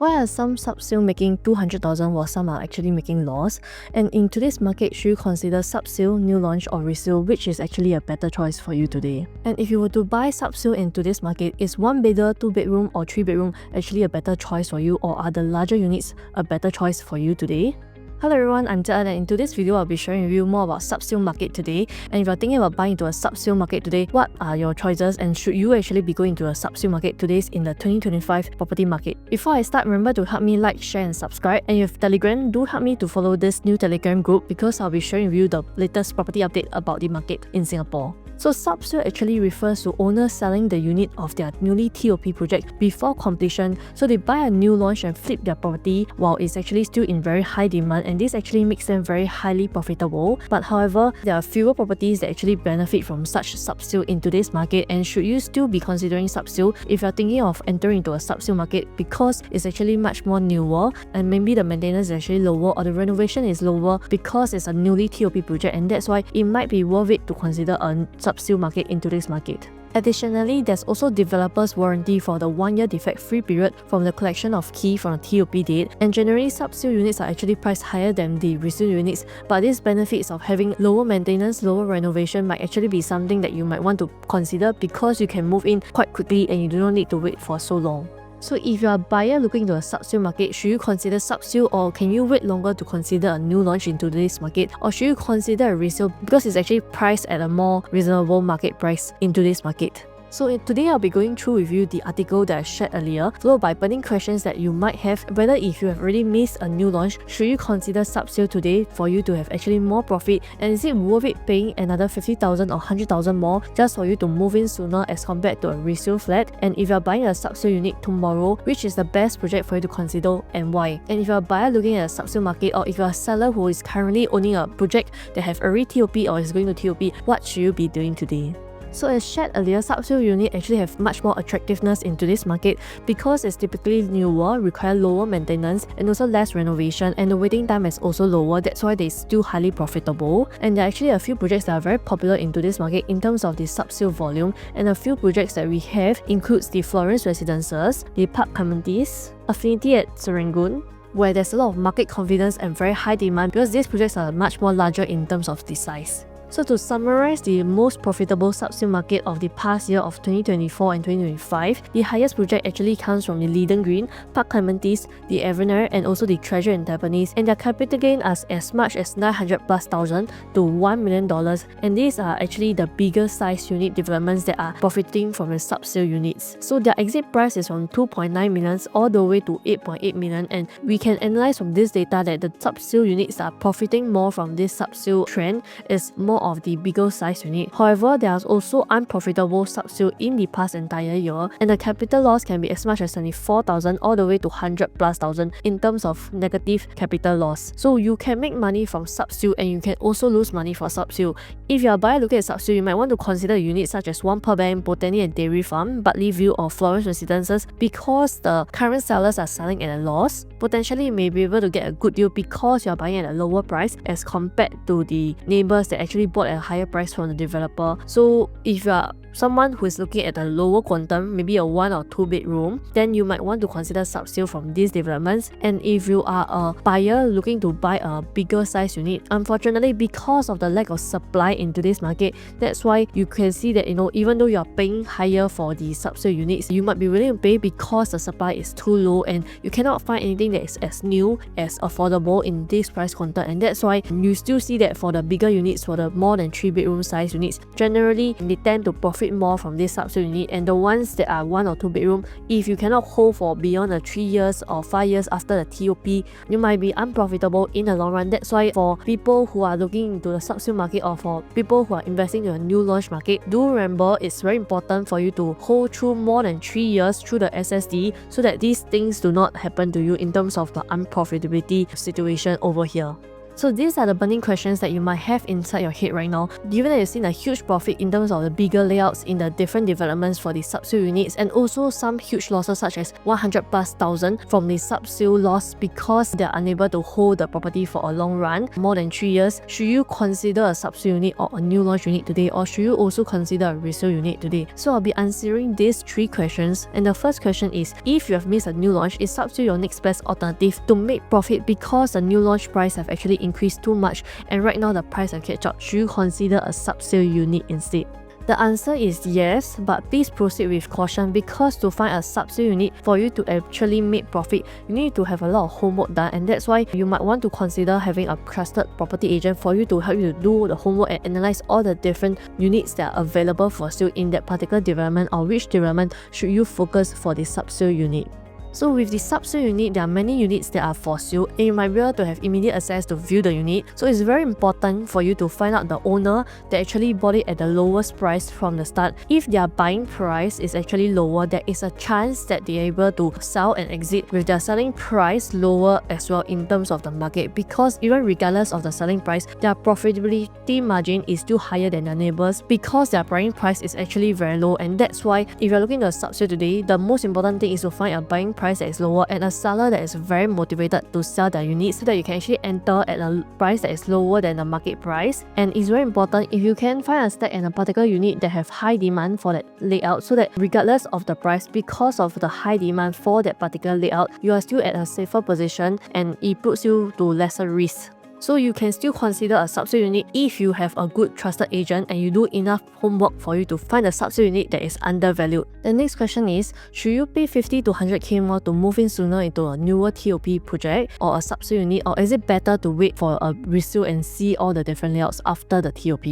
Why are some subsale making 200,000 while some are actually making loss? And in today's market, should you consider subsale, new launch or resale, which is actually a better choice for you today? And if you were to buy subsale in today's market, is 1-bedder, 2-bedroom or 3-bedroom actually a better choice for you, or are the larger units a better choice for you today? Hello everyone, I'm Jia, and in today's video, I'll be sharing with you more about subsale market today. And if you're thinking about buying into a subsale market today, what are your choices and should you actually be going to a subsale market today in the 2025 property market? Before I start, remember to help me like, share and subscribe. And if you have Telegram, do help me to follow this new Telegram group because I'll be sharing with you the latest property update about the market in Singapore. So subsale actually refers to owners selling the unit of their newly TOP project before completion. So they buy a new launch and flip their property while it's actually still in very high demand, and this actually makes them very highly profitable. But however, there are fewer properties that actually benefit from such subsale in today's market. And should you still be considering subsale if you're thinking of entering into a subsale market because it's actually much more newer and maybe the maintenance is actually lower or the renovation is lower because it's a newly TOP project, and that's why it might be worth it to consider a subsale market in today's market. Additionally, there's also developer's warranty for the 1-year defect-free period from the collection of key from the TOP date, and generally subsale units are actually priced higher than the resale units, but these benefits of having lower maintenance, lower renovation might actually be something that you might want to consider because you can move in quite quickly and you do not need to wait for so long. So if you're a buyer looking into a subsale market, should you consider subsale, or can you wait longer to consider a new launch in today's market, or should you consider a resale because it's actually priced at a more reasonable market price in today's market? So today I'll be going through with you the article that I shared earlier, followed by burning questions that you might have, whether if you have already missed a new launch, should you consider subsale today for you to have actually more profit, and is it worth it paying another 50,000 or 100,000 more just for you to move in sooner as compared to a resale flat? And if you're buying a subsale unit tomorrow, which is the best project for you to consider and why? And if you're a buyer looking at a subsale market, or if you're a seller who is currently owning a project that have already TOP or is going to TOP, what should you be doing today? So as shared earlier, subsale unit actually have much more attractiveness in today's market because it's typically newer, require lower maintenance and also less renovation, and the waiting time is also lower. That's why they're still highly profitable. And there are actually a few projects that are very popular in today's market in terms of the subsale volume, and a few projects that we have includes the Florence Residences, the Park Clementes, Affinity at Serangoon, where there's a lot of market confidence and very high demand because these projects are much more larger in terms of the size. So to summarize the most profitable subsale market of the past year of 2024 and 2025, the highest project actually comes from the Leiden Green, Park Clementes, the Avener, and also the Treasure in Tampines, and their capital gain is as much as 900,000+ to $1 million, and these are actually the bigger size unit developments that are profiting from the subsale units. So their exit price is from 2.9 million all the way to 8.8 million, and we can analyze from this data that the subsale units are profiting more from this subsale trend is more of the bigger size unit. However, there are also unprofitable subsale in the past entire year, and the capital loss can be as much as 74,000 all the way to 100,000+ in terms of negative capital loss. So you can make money from subsale and you can also lose money for subsale. If you are a buyer looking at subsale, you might want to consider units such as One Pearl Bank, Botany and Dairy Farm, Bartley View or Florence Residences because the current sellers are selling at a loss. Potentially you may be able to get a good deal because you are buying at a lower price as compared to the neighbors that actually bought at a higher price from the developer. So if you are someone who is looking at a lower quantum, maybe a 1 or 2 bedroom, then you might want to consider subsale from these developments. And if you are a buyer looking to buy a bigger size unit, unfortunately because of the lack of supply in today's market, that's why you can see that even though you are paying higher for the subsale units, you might be willing to pay because the supply is too low and you cannot find anything that is as new, as affordable in this price quantum. And that's why you still see that for the bigger units, for the more than 3-bedroom size units, generally they tend to profit more from this subsale unit. And the ones that are 1 or 2 bedroom, if you cannot hold for beyond the 3 years or 5 years after the TOP, you might be unprofitable in the long run. That's why for people who are looking into the subsale market or for people who are investing in a new launch market, do remember it's very important for you to hold through more than 3 years through the SSD so that these things do not happen to you in terms of the unprofitability situation over here. So these are the burning questions that you might have inside your head right now, given that you've seen a huge profit in terms of the bigger layouts in the different developments for the subsale units, and also some huge losses such as 100,000+ from the subsale loss because they are unable to hold the property for a long run, more than 3 years. Should you consider a subsale unit or a new launch unit today, or should you also consider a resale unit today? So I'll be answering these 3 questions, and the first question is, if you have missed a new launch, is subsale your next best alternative to make profit because the new launch price have actually increased too much and right now the price have catch up? Should you consider a subsale unit instead? The answer is yes, but please proceed with caution, because to find a subsale unit for you to actually make profit, you need to have a lot of homework done, and that's why you might want to consider having a trusted property agent for you to help you to do the homework and analyze all the different units that are available for sale in that particular development, or which development should you focus for the subsale unit. So with the subsale unit, there are many units that are for sale and you might be able to have immediate access to view the unit. So it's very important for you to find out the owner that actually bought it at the lowest price from the start. If their buying price is actually lower, there is a chance that they are able to sell and exit with their selling price lower as well in terms of the market, because even regardless of the selling price, their profitability margin is still higher than their neighbors because their buying price is actually very low. And that's why if you're looking to subsale today, the most important thing is to find a buying price that is lower and a seller that is very motivated to sell their unit, so that you can actually enter at a price that is lower than the market price. And it's very important if you can find a stack in a particular unit that have high demand for that layout, so that regardless of the price, because of the high demand for that particular layout, you are still at a safer position and it puts you to lesser risk. So you can still consider a subsale unit if you have a good trusted agent and you do enough homework for you to find a subsale unit that is undervalued. The next question is, should you pay 50 to 100k more to move in sooner into a newer TOP project or a subsale unit, or is it better to wait for a resale and see all the different layouts after the TOP?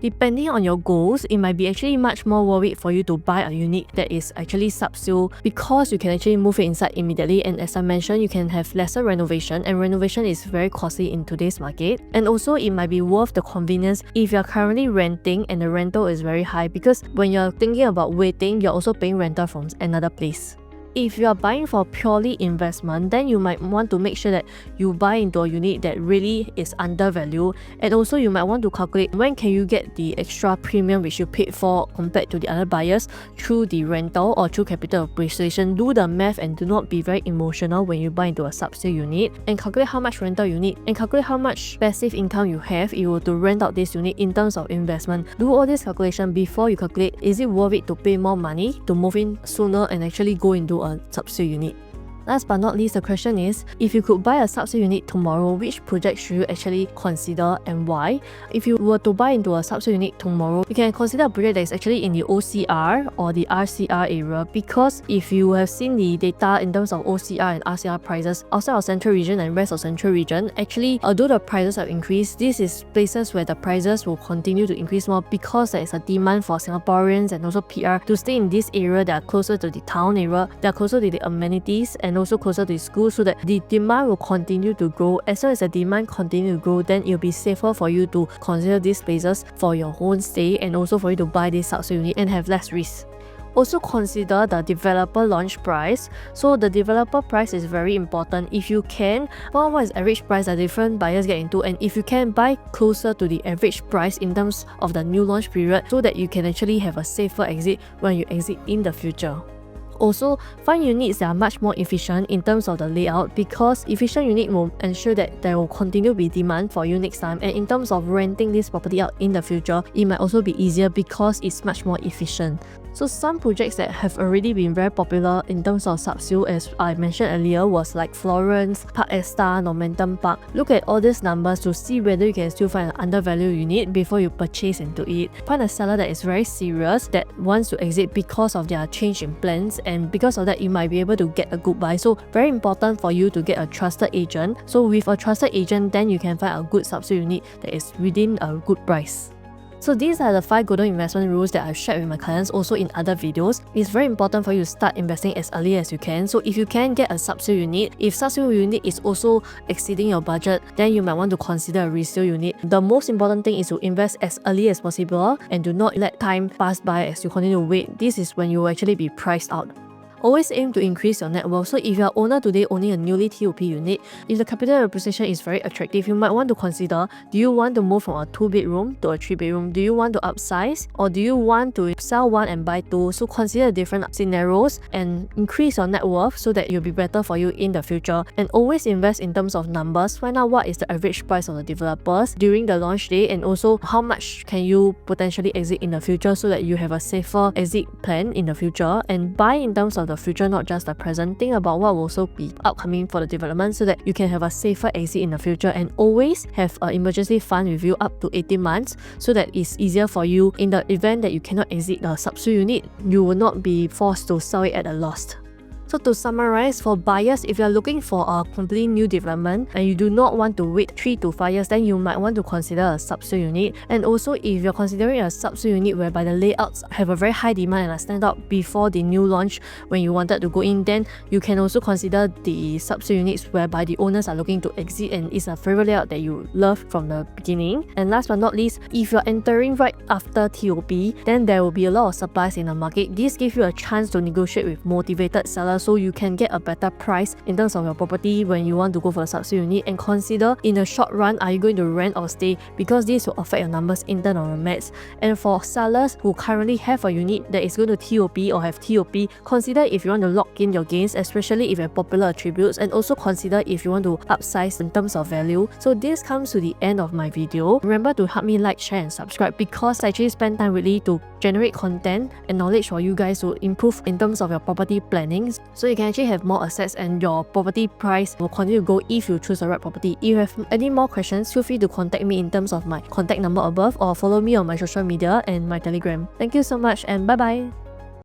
Depending on your goals, it might be actually much more worth it for you to buy a unit that is actually subsale, because you can actually move it inside immediately, and as I mentioned, you can have lesser renovation, and renovation is very costly in today's market. And also it might be worth the convenience if you're currently renting and the rental is very high, because when you're thinking about waiting, you're also paying rental from another place. If you are buying for purely investment, then you might want to make sure that you buy into a unit that really is undervalued, and also you might want to calculate when can you get the extra premium which you paid for compared to the other buyers through the rental or through capital appreciation. Do the math and do not be very emotional when you buy into a subsale unit, and calculate how much rental you need and calculate how much passive income you have if you were to rent out this unit in terms of investment. Do all this calculation before you calculate, is it worth it to pay more money to move in sooner and actually go into a subsale unit. Last but not least, the question is, if you could buy a subsale unit tomorrow, which project should you actually consider and why? If you were to buy into a subsale unit tomorrow, you can consider a project that is actually in the OCR or the RCR area, because if you have seen the data in terms of OCR and RCR prices outside of central region and rest of central region, actually although the prices have increased, this is places where the prices will continue to increase more because there is a demand for Singaporeans and also PR to stay in this area that are closer to the town area, that are closer to the amenities and also closer to school, so that the demand will continue to grow. As long as the demand continue to grow, then it will be safer for you to consider these places for your own stay, and also for you to buy this subsale unit and have less risk. Also consider the developer launch price. So the developer price is very important. If you can, what is average price that different buyers get into, and if you can buy closer to the average price in terms of the new launch period, so that you can actually have a safer exit when you exit in the future. Also, find units that are much more efficient in terms of the layout, because efficient unit will ensure that there will continue to be demand for you next time, and in terms of renting this property out in the future, it might also be easier because it's much more efficient. So some projects that have already been very popular in terms of subsale, as I mentioned earlier, was like Florence, Park Esta, Momentum Park. Look at all these numbers to see whether you can still find an undervalued unit before you purchase into it. Find a seller that is very serious, that wants to exit because of their change in plans, and because of that you might be able to get a good buy. So very important for you to get a trusted agent. So with a trusted agent, then you can find a good subsale unit that is within a good price. So these are the 5 golden investment rules that I've shared with my clients also in other videos. It's very important for you to start investing as early as you can. So if you can get a subsale unit, if subsale unit is also exceeding your budget, then you might want to consider a resale unit. The most important thing is to invest as early as possible and do not let time pass by as you continue to wait. This is when you will actually be priced out. always aim to increase your net worth. So if you are owner today owning a newly TOP unit, if the capital appreciation is very attractive, you might want to consider, do you want to move from a 2-bedroom to a 3-bedroom? Do you want to upsize, or do you want to sell one and buy two? So consider different scenarios and increase your net worth so that it'll be better for you in the future. And always invest in terms of numbers. Find out what is the average price of the developers during the launch day, and also how much can you potentially exit in the future so that you have a safer exit plan in the future. And buy in terms of the future, not just the present. Think about what will also be upcoming for the development so that you can have a safer exit in the future. And always have an emergency fund with you up to 18 months so that it's easier for you in the event that you cannot exit the SubSale unit. You will not be forced to sell it at a loss. So to summarize, for buyers, if you're looking for a completely new development and you do not want to wait 3 to 5 years, then you might want to consider a SubSale unit. And also, if you're considering a SubSale unit whereby the layouts have a very high demand and are stand out before the new launch when you wanted to go in, then you can also consider the SubSale units whereby the owners are looking to exit and it's a favorite layout that you love from the beginning. And last but not least, if you're entering right after TOP, then there will be a lot of supplies in the market. This gives you a chance to negotiate with motivated sellers so you can get a better price in terms of your property when you want to go for a SubSale unit. And consider in the short run, are you going to rent or stay, because this will affect your numbers in terms of your maths. And for sellers who currently have a unit that is going to TOP or have TOP, consider if you want to lock in your gains, especially if you have popular attributes, and also consider if you want to upsize in terms of value. So this comes to the end of my video. Remember to help me like, share and subscribe, because I actually spend time really to generate content and knowledge for you guys to improve in terms of your property planning, so you can actually have more assets and your property price will continue to go if you choose the right property. If you have any more questions, feel free to contact me in terms of my contact number above, or follow me on my social media and my Telegram. Thank you so much, and bye bye.